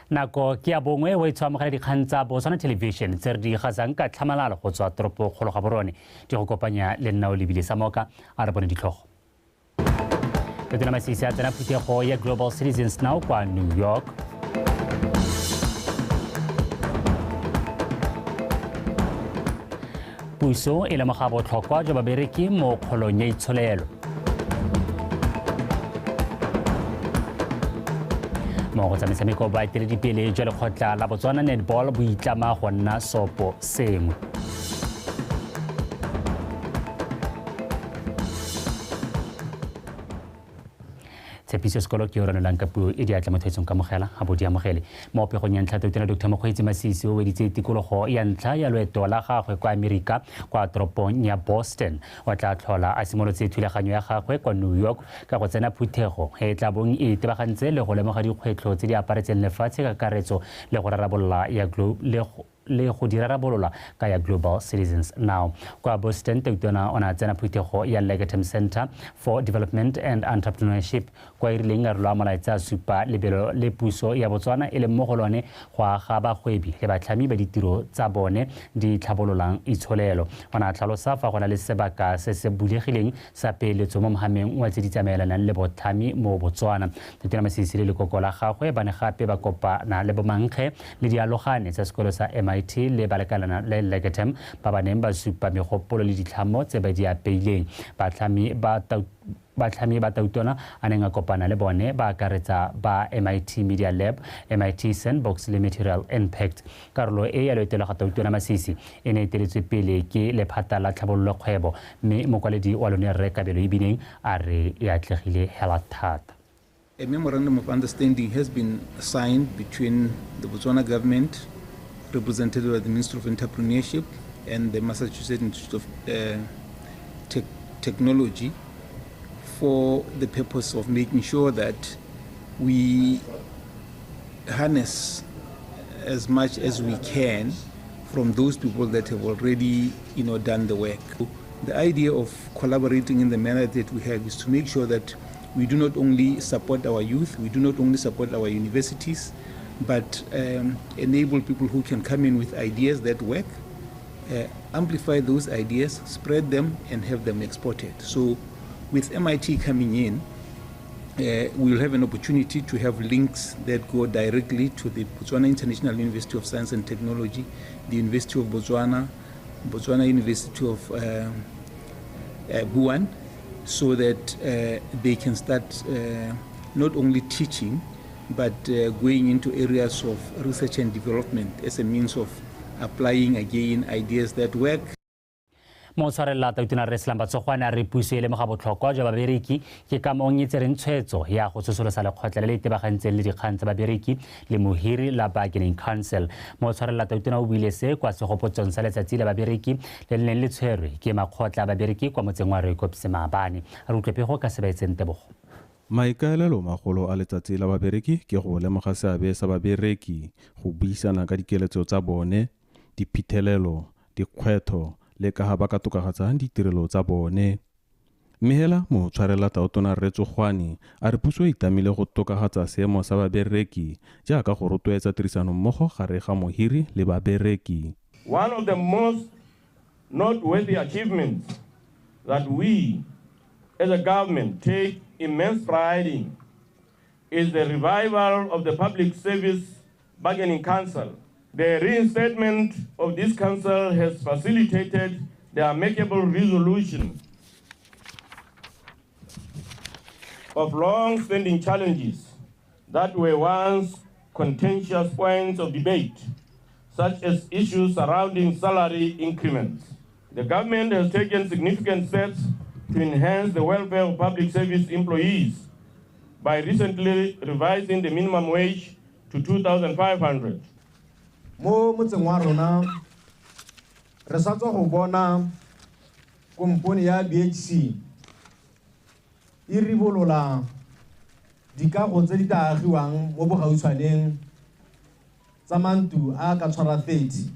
NAKO ke ya bongwe o itshwamogela dikgang tsa Botswana television tse re di gasang ka tlhamalalo go tswa toropo kgolo ga borone di go kopanya le nna o lebile sa moka a re bone ditlhogo. Tona Masisi a tsena phuthego ya Global Citizens Now kwa New York. Puso e lemoga botlhokwa jwa babereki mo kgolong ya itsholelo. Mo go tsamaisa meko ba eteledipele jwa lekgotla la Botswana netball bo itlama go nna sopo sengwe. Tshepiso sekolo ke yona lang ka puo e di atla mothetsong ka mogela a bodi amogele mo opegong ya ntlha tona Dr. Mokgweetsi Masisi o weditse tikologo ya ntlha ya loeto la gagwe kwa Amerika kwa toropong ya Boston o tla tlhola a simolotse thulaganyo ya gagwe kwa New York ka go tsena phuthego e tla bong e tebagantse le go lemoga dikgwetlho tse di aparetseng lefatshe ka karetso le go rarabolola ya le go di rarabolola ka ya Global Citizens Now. Kwa Boston, Teutona ona tsena phuthego ya Legatum Center for Development and Entrepreneurship kwa irileng a rolo a molaetsa supa lebelo le puso ya Botswana e le mmogo lone go aga bagwebi le batlhami ba ditiro tsa bone di tlhabololang itsholelo. Ona tlhalosa fa go na le sebaka se se bulegileng sa peeletso mo mogameng wa tse di tsamaelanang le botlhami mo Botswana. Tona Masisi le lekoko la gagwe ba ne gape ba kopana le bomankge le dialogane tsa sekolo sa MIT le balekalana le Legatum ba ba neng ba supa megopolo le ditlhamo tse ba di apeileng. Batlhami ba Tautona a neng a kopana le bone ba akaretsa ba MIT Media Lab, MIT Sandbox le Material Impact. Karolo e ya loetelo ga Tautona Masisi e ne eteletswe pele ke lephata la tlhabololo kgwebo mme mokwaledi wa lone Rre Kabelo Ibineng a re e atlegile hela thata. A memorandum of understanding has been signed between the Botswana government, represented by the Ministry of Entrepreneurship, and the Massachusetts Institute of Technology for the purpose of making sure that we harness as much as we can from those people that have already done the work. The idea of collaborating in the manner that we have is to make sure that we do not only support our youth, we do not only support our universities, but enable people who can come in with ideas that work, amplify those ideas, spread them, and have them exported. So with MIT coming in, we'll have an opportunity to have links that go directly to the Botswana International University of Science and Technology, the University of Botswana, Botswana University of Buan, so that they can start not only teaching, but going into areas of research and development as a means of applying again ideas that work. Mo tshwarela Tautona Re Slam Batsogwana re puso e lemoga botlhokwa jwa babereki ke ka moo e tsereng tshwetso ya go tsosolosa lekgotla le le itebagantseng le dikgang tsa babereki le mohiri la Bargaining Council. Mo tshwarela Tautona o buile se kwa segopotsong sa letsatsi la babereki le le neng le tshwerwe ke makgotla a babereki kwa motseng wa Reekopse Maabane. Re utlwe pego ka sebaetseng tebogo. Maikaelelo magolo a letsatsi la babereki ke go lemoga seabe sa babereki go buisana ka dikeletso tsa bone, diphitlhelelo, dikgwetlho le ka ga ba ka tokagatsang ditirelo tsa bone. Mme hela mo tshwarela Tautona Re Tsogwane a re puso e itamile go tokagatsa seemo sa babereki jaaka go rotloetsa tirisano mmogo gare ga mohiri le babereki. One of the most noteworthy achievements that we as a government take immense pride in is the revival of the Public Service Bargaining Council. The reinstatement of this council has facilitated the amicable resolution of long-standing challenges that were once contentious points of debate, such as issues surrounding salary increments. The government has taken significant steps to enhance the welfare of public service employees by recently revising the minimum wage to 2,500. Mo motseng wa rona re sa tswa go bona kompone ya BHC e ribolola dikago tse di taagiwang mo bogautshwaneng tsa mantu a ka tshwara 30.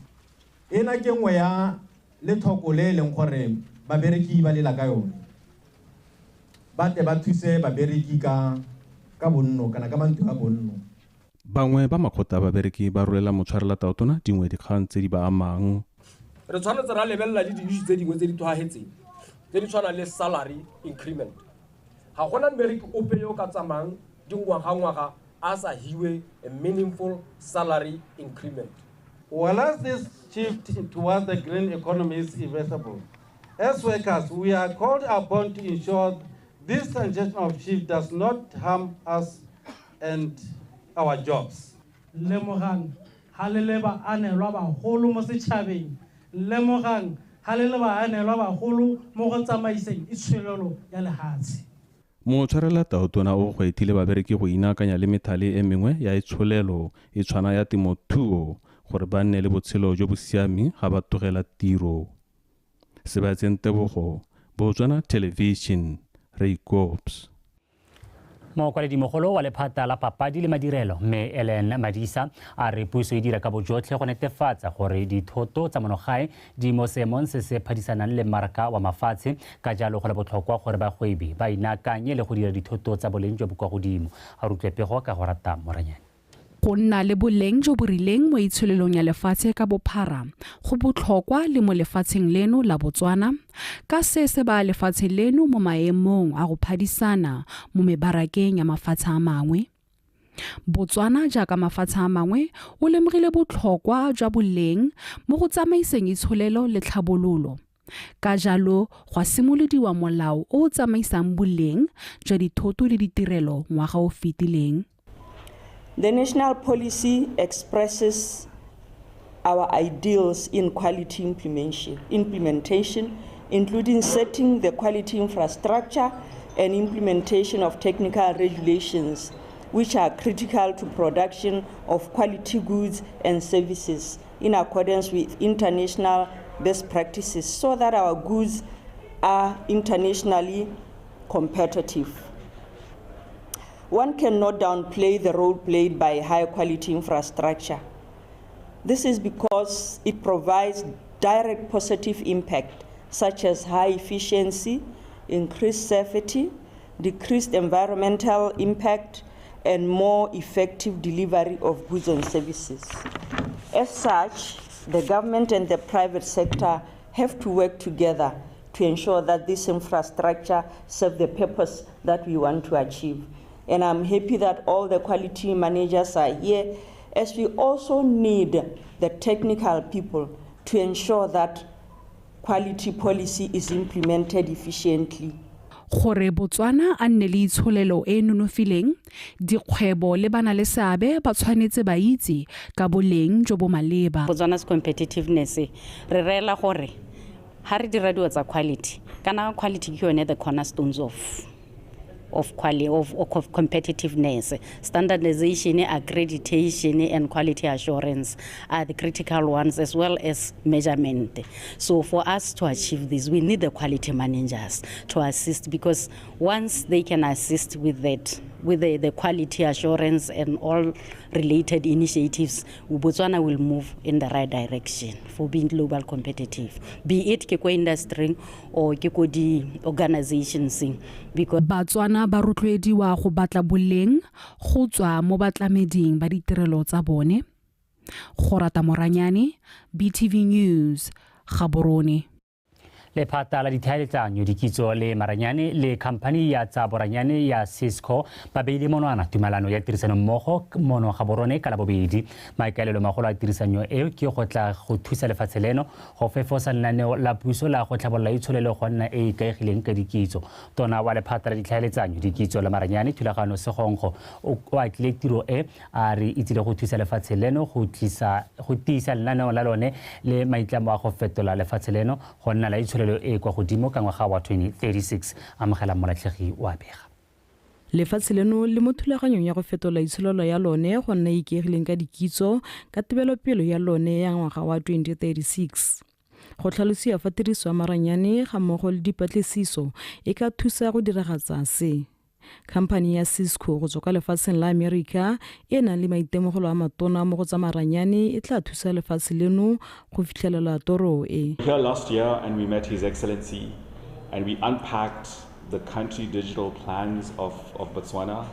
Ena ke nngwe ya lethoko le leng gore babereki ba lela ka yone. Ba te ba thuse babereki ka bonno kana ka mantu a bonno. bangwe ba makgotla a babereki ba rolela motshwarela taotona dingwe dikgang tse di ba amang. Re tshwanetse ra lebella le di-issue tse dingwe tse di tshwagetseng tse di tshwana le salary increment. Ga gona mmereki ope yo ka tsamayang dingwaga a sa hiwe a meaningful salary increment. Well, as this shift towards the green economy is inevitable, as workers, we are called upon to ensure this transition of shift does not harm us and our jobs. Lemogang haleleba anelwa bagolo mo setšhabeng, lemogang haleleba anelwa bagolo mo go tsamaiseng itshwelelo ya lehatshe. Motshwarela taotona o gwaethile babereki go inakanya le methale e mengwe ya itsholelo e tshwana ya temothuo gore ba nne le botshelo jo bo siameng ga ba tlogela tiro. Sebatseng Tebogo, Botswana Television, Ray Cops. Mokwaledi-mogolo wa lephata la papadi le madirelo mme Ellen Madisa a re puso e dira ka bojotlhe go netefatsa gore dithoto tsa monogae di mo seemong se se phadisanang le mmaraka wa mafatshe ka jalo go le botlhokwa gore bagwebi ba inakanye le go dira dithoto tsa boleng jo bo kwa godimo. A rutlwe pego ka go rata Moranyane. Go nna le boleng jo bo rileng mo itsholelong ya lefatshe ka bophara go botlhokwa le mo lefatsheng leno la Botswana ka se ba lefatshe leno mo maemong a go phadisana mo mebarakeng ya mafatshe a mangwe. Botswana jaaka mafatshe a mangwe o lemogile botlhokwa jwa boleng mo go tsamaiseng itsholelo le tlhabololo. Ka jalo go simolodiwa molao o tsamaisang boleng jwa dithoto le ditirelo ngwaga o fetileng. The national policy expresses our ideals in quality implementation, including setting the quality infrastructure and implementation of technical regulations, which are critical to production of quality goods and services in accordance with international best practices so that our goods are internationally competitive. One cannot downplay the role played by high-quality infrastructure. This is because it provides direct positive impact, such as high efficiency, increased safety, decreased environmental impact, and more effective delivery of goods and services. As such, the government and the private sector have to work together to ensure that this infrastructure serves the purpose that we want to achieve. And I'm happy that all the quality managers are here, as we also need the technical people to ensure that quality policy is implemented efficiently. Gore Botswana a nne le itsholelo e nonofileng, dikgwebo le bana le seabe ba tshwanetse ba itse ka boleng jo bo maleba. Botswana's competitiveness re reela gore ha re dira dilo tsa quality kana quality ke yone the cornerstones of competitiveness. Standardization, accreditation, and quality assurance are the critical ones, as well as measurement. So for us to achieve this, we need the quality managers to assist, because once they can assist with that, with the quality assurance and all related initiatives, Botswana will move in the right direction for being global competitive, be it ke industry or ke di organizations. Because Botswana ba rotloediwa go batla boleng go tswa mo batlameding ba ditirelo tsa bone. Go rata Moranyane, BTV News, Gaborone. Lephata la ditlhaeletsano dikitso le Maranyane le khamphani ya tsa boranyane ya Cisco ba beile monwana tumelano ya tirisano mmogo mono Gaborone ka la bobedi. Maikaelelo magolo a tirisano eo ke go tla go thusa lefatshe leno go fefosa lenaneo la puso la go tlhabolola itsholelo go nna e ikaegileng ka dikitso. Tona wa lephata la ditlhaeletsano dikitso la Maranyane Thulagano Segonggo o a tlile tiro e a re itsile go thusa lefatshe leno go tiisa lenaneo la lone le maitlamo a go fetola lefatshe leno go nna la itsholelo e kwa godimo ka ngwaga wa 2036. Amogela molatlhegi wa bega. Lefatshe leno le mo thulaganyong ya go fetola itsholelo ya lone go nna ikaegileng ka dikitso ka tebelopelo ya lone ya ngwaga wa 2036. Go tlhalosiwa fa tiriso ya Maranyane ga mmogo le dipatlisiso e ka thusa go diragatsa se. Khamphani ya Cisco go tswa ka lefatsheng la America e nang le maitemogelo a matona mo go tsa Maranyane e tla thusa lefatshe leno go fitlhelela toro e. Here last year, and we met His Excellency and we unpacked the country digital plans of Botswana.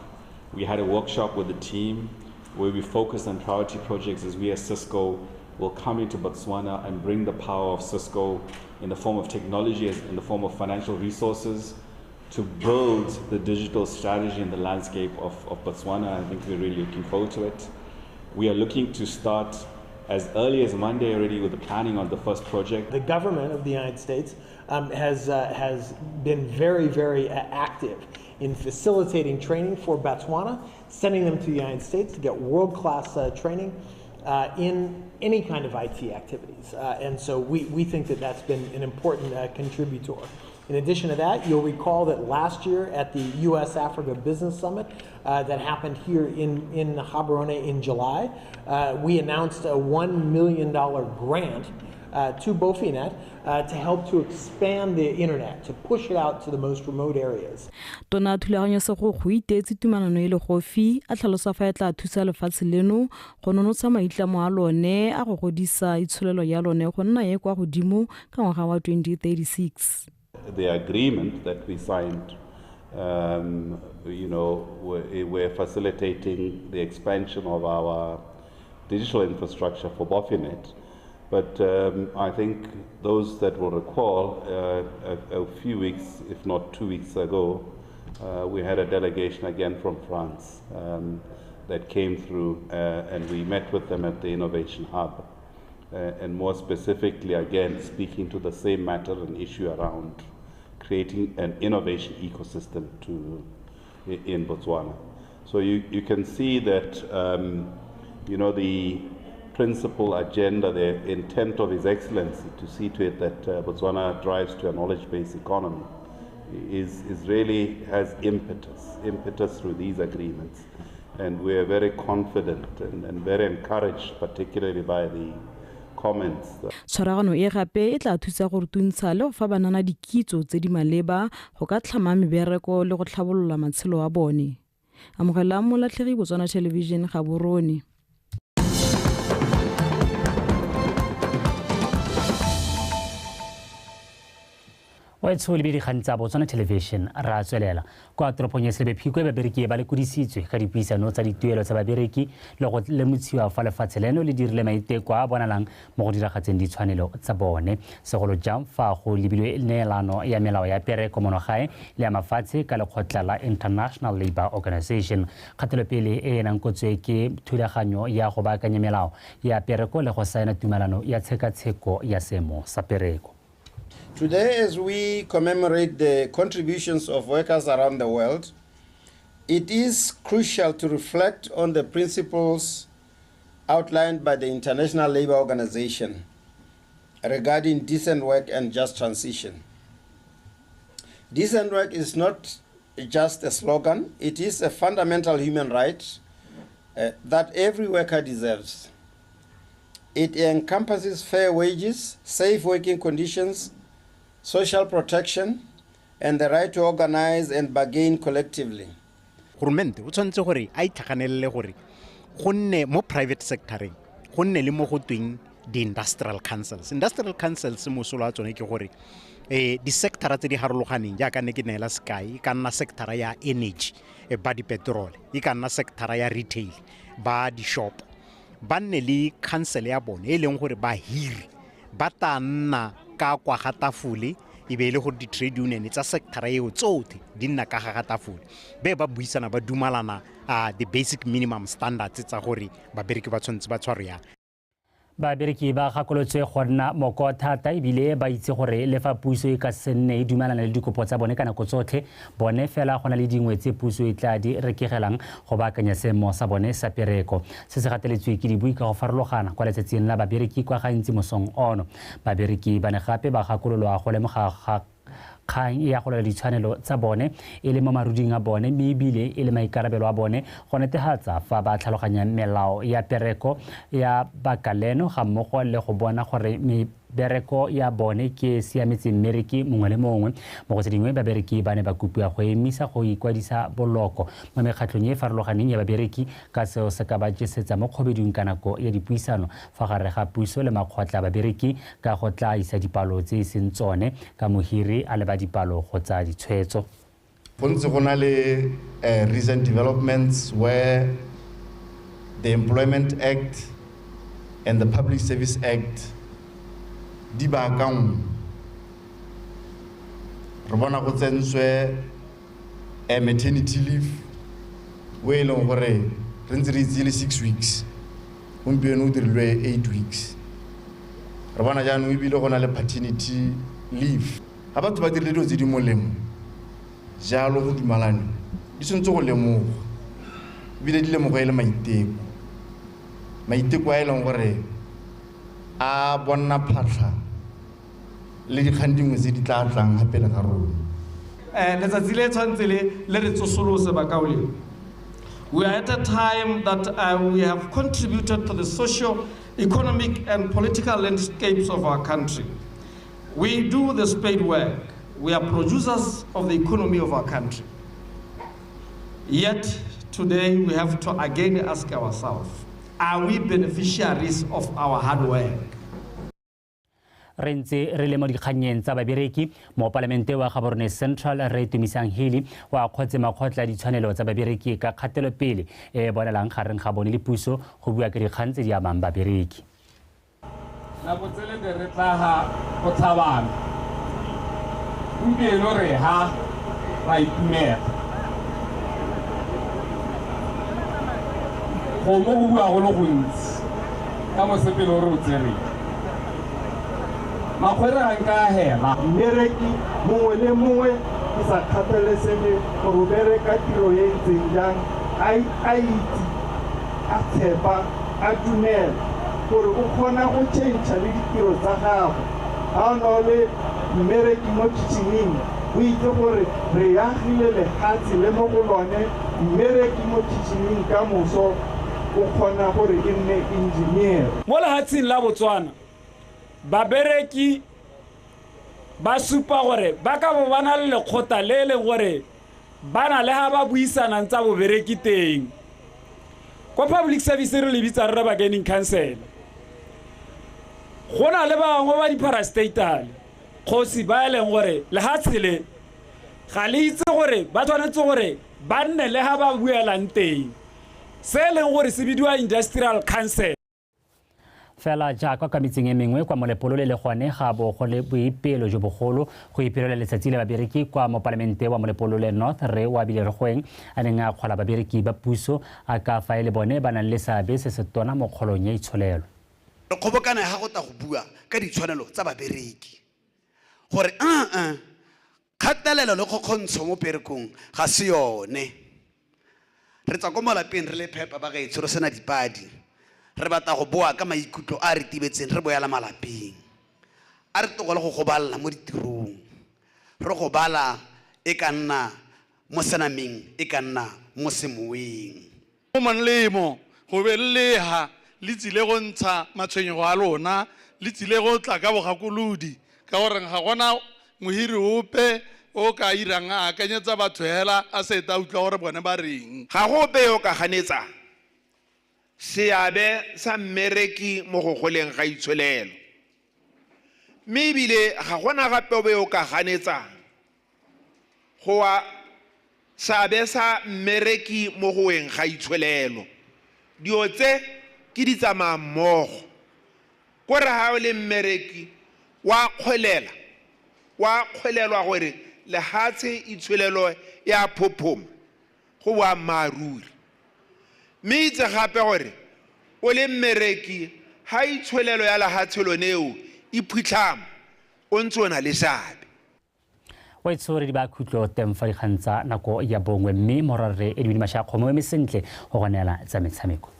We had a workshop with the team where we focus on priority projects as we as Cisco will come into Botswana and bring the power of Cisco in the form of technology, in the form of financial resources, to build the digital strategy in the landscape of Botswana. I think we're really looking forward to it. We are looking to start as early as Monday already with the planning on the first project. The government of the United States has been very, very active in facilitating training for Botswana, sending them to the United States to get world-class training in any kind of IT activities. And so we think that that's been an important contributor. In addition to that, you'll recall that last year at the US-Africa Business Summit that happened here in Gaborone in July, we announced a $1 million grant to Bofinet to help to expand the internet, to push it out to the most remote areas. Tona thulaganyo se go iteetse tumanano ile go fi a tlhalosa fa e tla thusa lefatshe leno go nonotsa maitlamo a lone a go godisa itsholelo ya lone go nna ye kwa godimo ka ngwaga wa 2036. The agreement that we signed, we're facilitating the expansion of our digital infrastructure for Bofinet. But I think those that will recall, a few weeks, if not 2 weeks ago, we had a delegation again from France that came through, and we met with them at the Innovation Hub. And more specifically, again, speaking to the same matter and issue around creating an innovation ecosystem in Botswana. So you can see that, the principal agenda, the intent of His Excellency to see to it that Botswana drives to a knowledge-based economy is really has impetus through these agreements. And we are very confident and very encouraged, particularly by the comments. Tshwaragano e gape e tla thusa go rutuntsha le go fa banana dikitso tse di maleba go ka tlhama mebereko le go tlhabolola matshelo a bone. Amogela molatlhegi Botswana Television Gaborone. wa itshole be dikgang tsa Botswana Television ra tswelela kwa toropong ya Sebephiko babereki ba le kudisitswe ka dipuisano tsa dituelo tsa babereki le go lemotsiwa fa lefatshe leno le dirile maiteko a bonalang mo go diragatseng ditshwanelo tsa bone segolo jang fa go lebilwe neelano ya melao ya pereko monogae le ya mafatshe ka lekgotla la International Labour Organization kgatelopele e nang kotswe ke thulaganyo ya go baakanya melao ya pereko le go saena tumelano ya tshekatsheko ya seemo sa pereko. Today, as we commemorate the contributions of workers around the world, it is crucial to reflect on the principles outlined by the International Labour Organization regarding decent work and just transition. Decent work is not just a slogan, it is a fundamental human right that every worker deserves. It encompasses fair wages, safe working conditions, social protection, and the right to organize and bargain collectively. Government o tshwanetse gore a itlhaganelele gore gonne mo private sectoreng gonne le mo go tweng di industrial councils. Industrial councils mosola a tsone ke gore di sectora tse di harologaneng jaaka ne ke neela sky ka nna sectora ya energy ba di petrol e ka nna sectora ya retail ba di shop ba nne le council ya bone e leng gore ba hiri ba ta nna ka kwa ga tafole e be ile gore di trade union tsa sector eo tsotlhe di nna ka ga tafole be ba buisana ba dumalana the basic minimum standards tsa gore babereki ba tshwanetse ba tshware yang. Babereki ba gakolotswe go nna moko thata ebile ba itse gore le fa puso e ka senne e dumelana le dikopo tsa bone ka nako tsotlhe bone fela gona le dingwe tse puso e tla di rekegelang go baakanya seemo sa bone sa pereko se se gateletswe ke dibui ka go farologana kwa letsatsing la babereki kwa gantsi mosong ono babereki ba ne gape ba gakololwa go lemoga kgang ya go la ditshwanelo tsa bone e le mo maruding a bone mme ebile e le maikarabelo a bone go netefatsa fa ba tlhaloganya melao ya pereko ya bakaleno ga mmogo le go bona gore bereko ya bone ke siametse mmereki mongwe le mongwe mo go tse dingwe babereki ba ne ba kopiwa go emisa go ikwadisa boloko mo mekgatlhong e farologaneng ya babereki ka seo se ka ba jesetsa mo kgobeding ka nako ya dipuisano fa gare ga puso le makgotla babereki ka go tla isa dipalo tse e seng tsone ka mohiri a le ba dipalo go tsa ditshwetso. Go ntse go na le recent developments where the Employment Act and the Public Service Act di ba kaung re bona go tsentswe maternity leave we leng gore re ntse re tsile 6 weeks gompieno o dirilwe 8 weeks re bona jaanong ebile go na le paternity leave ga batho ba dirile dilo tse di molemo jalo go dumalane di tshwanetse go lemoga ebile di lemoga e le maiteko a e leng gore a bona phatlha le dikgang dingwe tse di tla tlang gape le ka rona letsatsi le tshwanetse le re tsosolose bakaoleng. We are at a time that we have contributed to the social, economic and political landscapes of our country. We do the spade work. We are producers of the economy of our country. Yet today we have to again ask ourselves, are we beneficiaries of our hard work? re ntse re le mo dikganyeng tsa babereki mo palamente wa Gaborone Central re tumisang hili wa kgotse makgotla ditshwanelo tsa babereki ka kgatelopele e bonalang gareng ga bone le puso go bua ka dikgang tse di amang babereki. La botsele de re tla ha go tshabana umpieno re ha ra itumela go mo bua go lo gontsi ka mosepele o re o tsere makgwere ga nka hela mmereki mongwe le mongwe ke sa kgathalesege gore o bereka tiro e ntseng jang a itse a tshepa a dumela gore o kgona go tšhentšha le ditiro tsa gago ga o na le mmereki mo kitšhining o itse gore re agile lefatshe le mo go lone mmereki mo kitšhining ka moso o kgona gore e nne engineer mo lefatsheng la Botswana babereki ba supa gore ba ka bo bana le lekgotla le leng gore bana le ha ba buisana tsa bobereki teng ko public service re le bitsa re bargaining council gona le bangwe ba di-parastatal kgosi ba e leng gore le ha tshele ga le itse gore ba tshwanetse gore ba nne le ha ba buelang teng se leng gore se bidiwa industrial council fela jaaka ka metseng e mengwe kwa molepolole le gone ga bo go le boipelo jo bogolo go ipelela letsatsi le babereki kwa mo palamente wa molepolole North re wa bile re goeng a neng a kgola babereki ba puso a ka fa le bone ba nang le seabe se se tona mo kgolong ya itsholelo re kgobokana ga go ta go bua ka ditshwanelo tsa babereki gore kgatelelo le kgokgontsho mo perekong ga se yone re tsa ko malapeng re le phepa ba gaetsho re sena dipadi re batla go boa ka maikutlo a re tibetseng re boela malapeng a re togole go goballa mo ditirong re gobala e ka nna mo senameng e ka nna mo semoeng mo manlemo go be leha le tsile go ntsha matshwenyego a lona le tsile go tla ka bogakolodi ka gore ga gona mohiri ope o ka irang a akanyetsa batho hela a se ta utlwa gore bone ba reng ga go be o ka ganetsa seabe sa mmereki mo go goleng ga itsholelo mme ebile ga gona gape o be o ka ganetsa go wa seabe sa mmereki mo go weng ga itsholelo dio tse ke di tsamaya mmogo kore ha o le mmereki wa kgwelelwa gore lehatshe itsholelo ya phophoma go wa maruri mme itse gape gore o le mmereki ha itsholelo ya lehatshe loneo e phutlhama o ntse o na le seabe wa itshore di ba khutlo teng fa dikgang tsa nako ya bongwe mme morare e di masha kgomo eme sentle go gonela tsa metshameko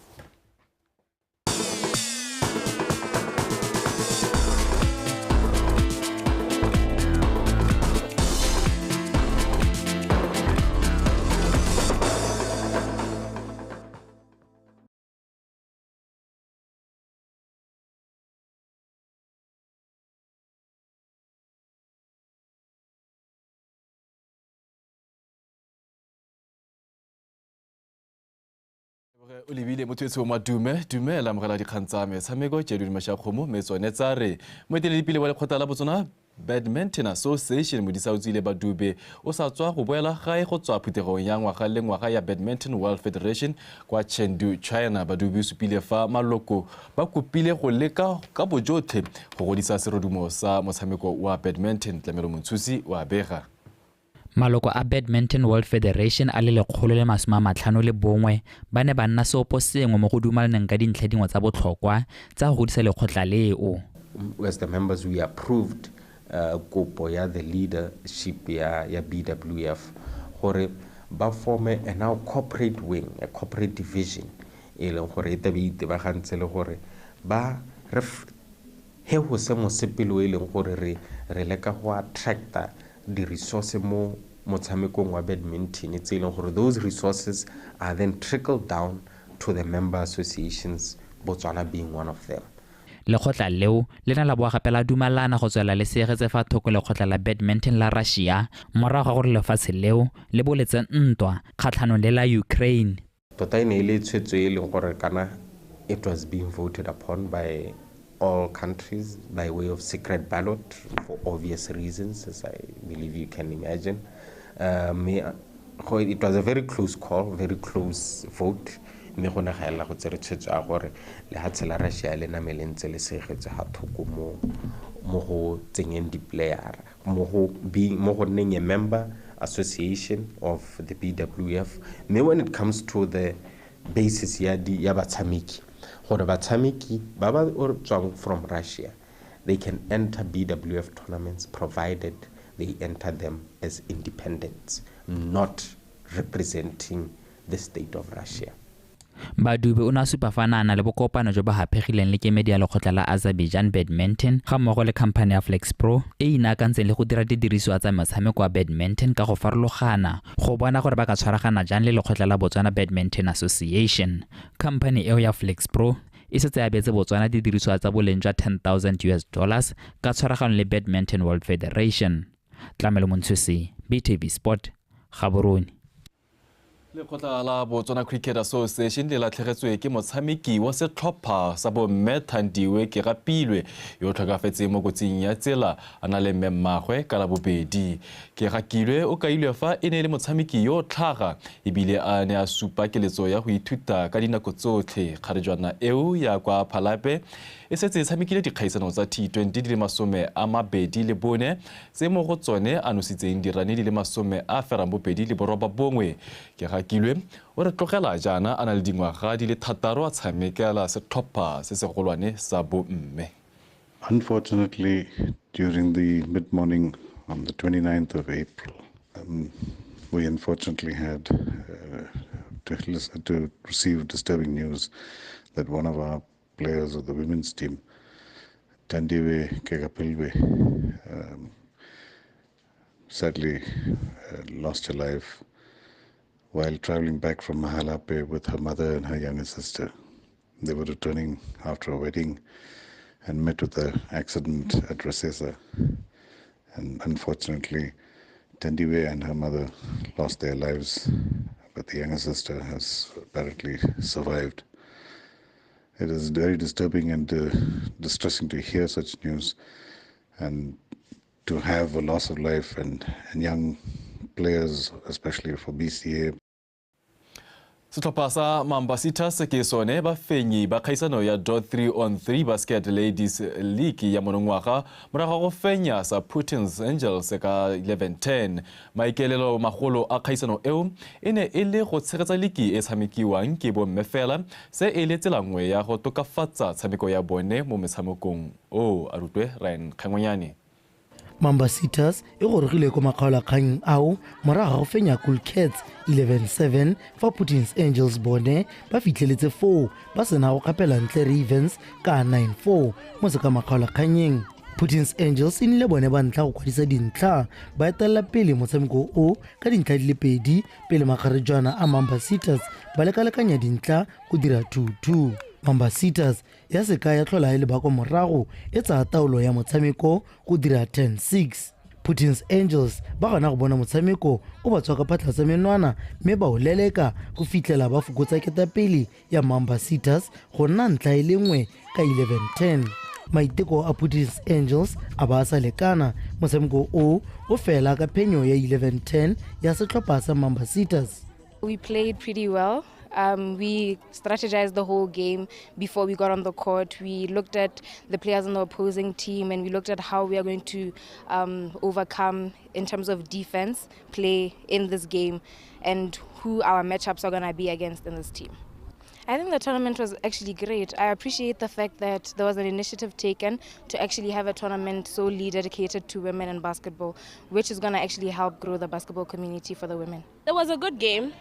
o lebile motho wa dumela mogala dikgang tsa metshameko tse di masha kgomo me tsone tsa re moeteledipele wa lekgotla la Botswana Badminton Association modisa o tsile Badube o sa tswa go boela gae go tswa phuthegong ya ngwaga le ngwaga ya Badminton World Federation kwa Chengdu, China. Badube o supile fa maloko ba kopile go leka ka bojotlhe go godisa serodumo sa motshameko wa badminton. Tlamelo Montshusi wa bega. Maloko a Badminton World Federation a le 151 ba ne ba nna seopo sengwe mo go dumalaneng ka dintlha dingwe tsa botlhokwa tsa go godisa lekgotla leo. As the members, we approved kopo ya the leadership ya BWF gore ba forme a now corporate wing, a corporate division e leng gore ite be itebagantse le gore ba he go se mosepelo e leng gore re leka go attracta the resources mo motshamekong wa badminton. It's e leng gore those resources are then trickled down to the member associations, Botswana being one of them. Lekgotla leo le na la boa gape la dumalana go tswela le seegetse fa thoko lekgotla la badminton la Russia morago ga gore lefatshe leo le boletse ntwa kgatlhanong le la Ukraine. Tota ene ile tshwetso e leng gore kana it was being voted upon by all countries by way of secret ballot for obvious reasons, as I believe you can imagine. It was a very close call, very close vote. Me go nagela go tsere tshwetso a gore le ha tshela Russia le namelentse le segetse ha thoko mo go tsenyeng di player mo go neng a member association of the BWF. Me when it comes to the basis ya batshameki gore batshameki ba ba tswang from Russia, they can enter BWF tournaments provided they enter them as independents, not representing the state of Russia. Badube o na supa fanana le bokopano jo ba hapegileng le kemedi ya lekgotla la Azerbaijan Badminton ga mmogo le company ya FlexPro e inakantseng le go dira didiriswa tsa motshameko wa badminton ka go farologana go bona gore ba ka tshwaragana jang le lekgotla la Botswana Badminton Association. Company eo ya FlexPro e setse ya betse Botswana didiriswa tsa boleng jwa $10,000 ka tshwaragano le Badminton World Federation. Tlamelo Montshusi, BTV Sport, Gaborone. Lekgotla la Botswana Cricket Association le latlhegetswe ke motshameki wa setlhopha sa bomme Thandiwe ke gapilwe yo tlhokafetse mo kotsing ya tsela a na le mmagwe ka la bobedi. Ke gakilwe o kailwe fa e ne le motshameki yo tlhaga ebile a ne a supa keletso ya go ithuta ka dinako tsotlhe. Kgarejwana eo ya kwa Phalape e setse tshamekile dikgaisano tsa T20 di le 24 tse mo go tsone a nositseng dirane di le 29 bongwe. Ke gakilwe o re tlogela jana a na le dingwaga di le 6 a tshamekela setlhopha se segolwane sa bomme. Unfortunately, during the mid-morning on the 29th of April, we unfortunately had to receive disturbing news that one of our players of the women's team, Thandiwe Kegapilwe, sadly lost her life while traveling back from Mahalape with her mother and her younger sister. They were returning after a wedding and met with an accident at Rasesa. And unfortunately, Thandiwe and her mother lost their lives, but the younger sister has apparently survived. It is very disturbing and distressing to hear such news and to have a loss of life and young players, especially for BCA. Setlhopha sa Mambasitas ke sone ba fenyi ba kgaisano ya draw 3-on-3 basket ladies league ya monongwaga morago go fenya sa Putin's Angels ka 11-10. Maikaelelo magolo a kgaisano eo e ne e le go tshegetsa ligi e tshamekiwang ke bomme fela se e le tsela nngwe ya go tokafatsa tshameko ya bone mo metshamekong o a rutwe Ryan Khangonyane. Mambasitas e gorogile ko makgaolakgang ao morago go fenya Cool Cats 11-7 fa Putin's Angels bone ba fitlheletse 4 ba sena go kapela ntle Ravens ka 9-4 mo se ka makgaolakganyeng. Putin's Angels inile bone ba ntla go kwadisa dintlha ba etela pele motshameko o ka dintlha di le 2 pele magarejwana a Mambasitas ba lekalekanya dintlha go dira 2-2. Mambasitas ya se ka ya tlhola e le ba ko morago e tsa taolo ya motshameko go dira 10-6. Putin's Angels ba gana go bona motshameko o ba tswa ka phatla tsa menwana mme ba o leleka go fitlhela ba fokotsa ketapele ya Mambasitas go nna ntla e lengwe ka 11-10. maiteko a Putin's Angels a ba sa lekana motshameko o fela ka phenyo ya 11-10 ya setlhopha sa Mambacitas. We played pretty well. We strategized the whole game before we got on the court. We looked at the players on the opposing team and we looked at how we are going to overcome in terms of defense play in this game and who our matchups are going to be against in this team. I think the tournament was actually great. I appreciate the fact that there was an initiative taken to actually have a tournament solely dedicated to women in basketball, which is going to actually help grow the basketball community for the women. It was a good game.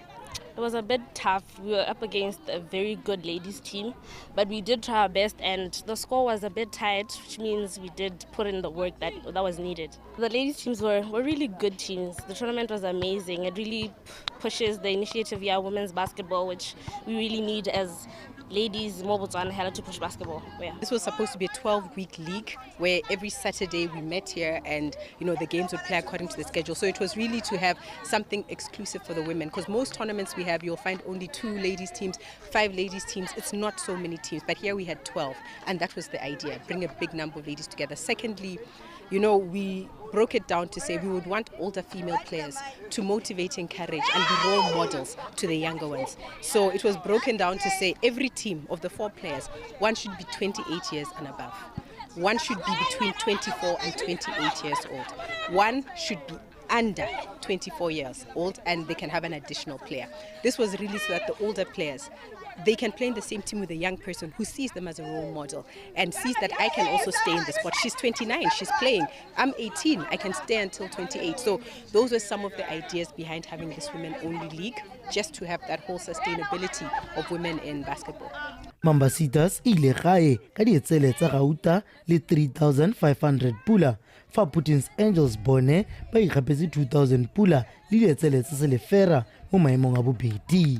It was a bit tough. We were up against a very good ladies team, but we did try our best and the score was a bit tight, which means we did put in the work that was needed. The ladies teams were really good teams. The tournament was amazing. It really pushes the initiative of women's basketball, which we really need as ladies in Botswana had to push basketball. Yeah. This was supposed to be a 12-week league where every Saturday we met here and the games would play according to the schedule. So it was really to have something exclusive for the women, because most tournaments we have, you'll find only 2 ladies teams, 5 ladies teams. It's not so many teams, but here we had 12, and that was the idea, bring a big number of ladies together. Secondly, we broke it down to say we would want older female players to motivate, encourage, and be role models to the younger ones. So it was broken down to say every team of the 4 players, one should be 28 years and above. One should be between 24 and 28 years old. One should be under 24 years old, and they can have an additional player. This was really so that the older players, they can play in the same team with a young person who sees them as a role model and sees that I can also stay in the sport. She's 29, she's playing. I'm 18, I can stay until 28. So those were some of the ideas behind having this women-only league, just to have that whole sustainability of women in basketball. Mambacitas ile gae ka dietsele tsa gauta le 3,500 pula fa Putin's Angels bone ba ikgapetse 2,000 pula le dietsele tse se lefera mo maemong a bobedi.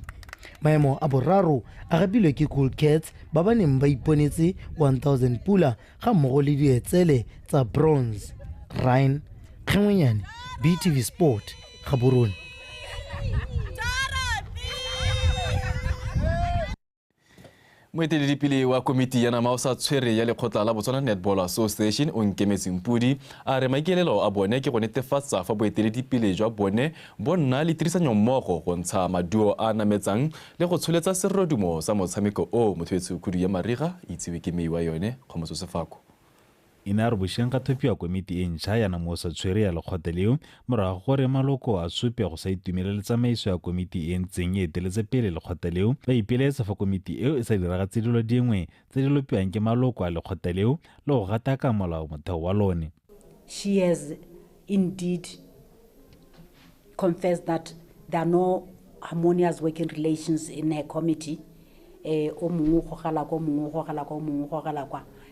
Maemo a boraro a gapilwe ke Cool Cats ba ba neng ba iponetse 1,000 pula ga mmogo le dietsele tsa bronze. Ryan Kgengwenyane, BTV Sport, Gaborone. moeteledipele wa komiti ya nama o sa tshwere ya lekgotla la Botswana Netball Association o nkemetseng pudi a re maikaelelo a bone ke go netefatsa fa boeteledipele jwa bone bo nna le tirisanyo mmogo go ntsha maduo a nametsang le go tsholetsa serodumo sa motshameko o mothwetsi kudu ya mariga itsiwe ke mei wa yone Kgomotso Sefako. ina re bošeng ka thopi ya komiti e ntšha ya namo sa tshwere ya lekgotla leo morago gore maloko a supe go sa itumelele tsamaiso ya komiti e ntseng e eteletse pele lekgotla leo ba ipeeletsa fa komiti eo e sa diragatse dilo dingwe tse di lopiwang ke maloko a lekgotla leo le go gataka molao motheo wa lone. She has indeed confessed that there are no harmonious working relations in her committee.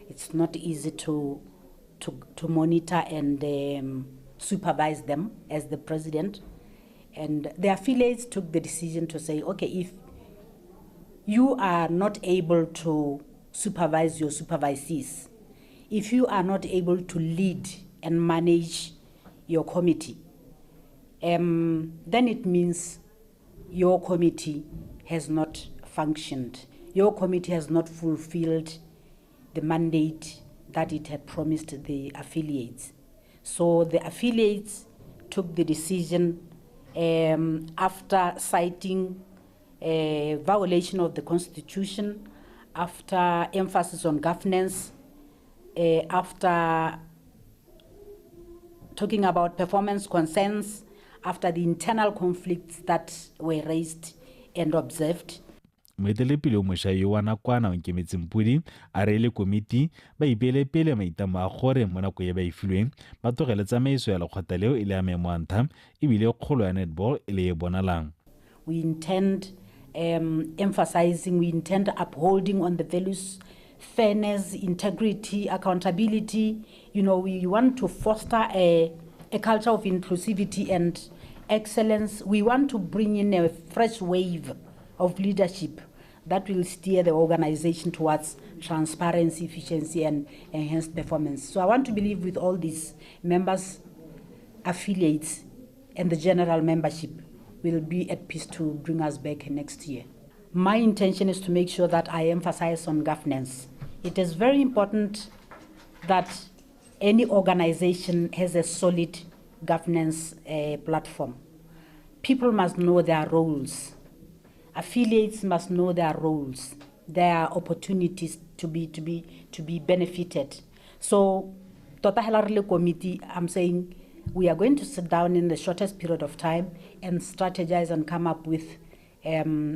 It's not easy to monitor and supervise them as the president. And the affiliates took the decision to say, okay, if you are not able to supervise your supervisees, if you are not able to lead and manage your committee, then it means your committee has not functioned. Your committee has not fulfilled the mandate that it had promised the affiliates. So the affiliates took the decision after citing a violation of the Constitution, after emphasis on governance, after talking about performance concerns, after the internal conflicts that were raised and observed. moeteledipele o mošwa yo wa nakwana o nkemetseng pudi a re le komiti ba ipeele pele maitamo a gore mo nako ye ba e filweng ba tlogele tsamaiso ya lekgotla leo e le ya maemo a ntlha ebile kgolo ya netball e le e bonalang. We intend emphasizing, we intend upholding on the values, fairness, integrity, accountability. We want to foster a culture of inclusivity and excellence. We want to bring in a fresh wave of leadership that will steer the organization towards transparency, efficiency, and enhanced performance. So I want to believe with all these members, affiliates, and the general membership will be at peace to bring us back next year. My intention is to make sure that I emphasize on governance. It is very important that any organization has a solid governance platform. People must know their roles. Affiliates must know their roles, their opportunities to be benefited. So, Tota Helarele Committee, I'm saying we are going to sit down in the shortest period of time and strategize and come up with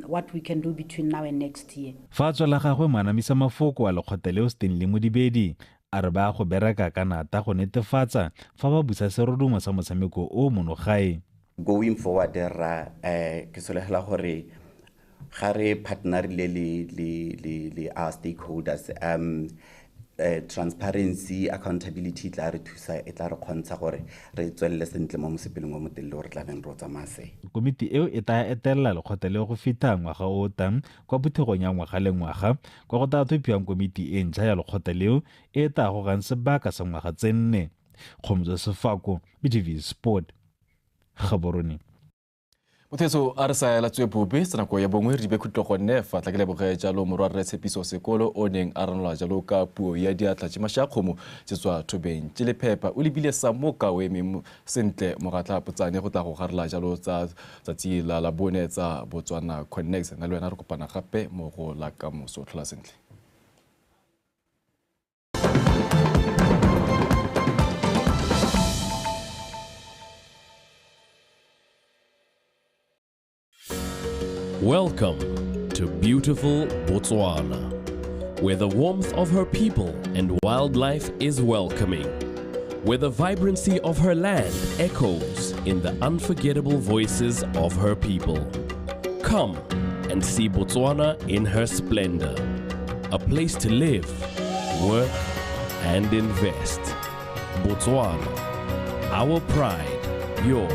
what we can do between now and next year. Fa tswela gagwe manamisa mafoko a lekgotleleo Stanley Modibedi a re ba go bereka ka nata go netefatsa fa ba busa serodumo sa motshameko o monogae. Going forward ra ke solegela gore ga re partner le our stakeholders transparency accountability tla re thusa e tla re kgontsha gore re tswelle sentle mo mosepelong o motelele gore tla beng ro tsamase. Komiti eo e tla etella lekgotleleo go feta ngwaga o tang kwa phuthegong ya ngwaga le ngwaga kwa go tla thopiwang komiti e ntšha ya lekgotleleo e tla gogang sebaka sa ngwaga tse 4. Kgomotso Sefako, BTV Sport, Gaborone. Mothetso a re sa ela tswe bobe sa nako ya bongwe re bekhutlwa go nefa tla ke leboge jalo morwa re tshepiso sekolo o neng a ranola jalo ka puo ya diatla tse mashakgomo tse tswa thobeng tse le phepa o lebile sa moka o eme sentle mogatla potsane go tla go garela jalo tsa tsatsi la bone tsa Botswana Connect na le wena re kopana gape mo go la ka moso tlhola sentle. Welcome to beautiful Botswana, where the warmth of her people and wildlife is welcoming, where the vibrancy of her land echoes in the unforgettable voices of her people. Come and see Botswana in her splendor, a place to live, work, and invest. Botswana, our pride, your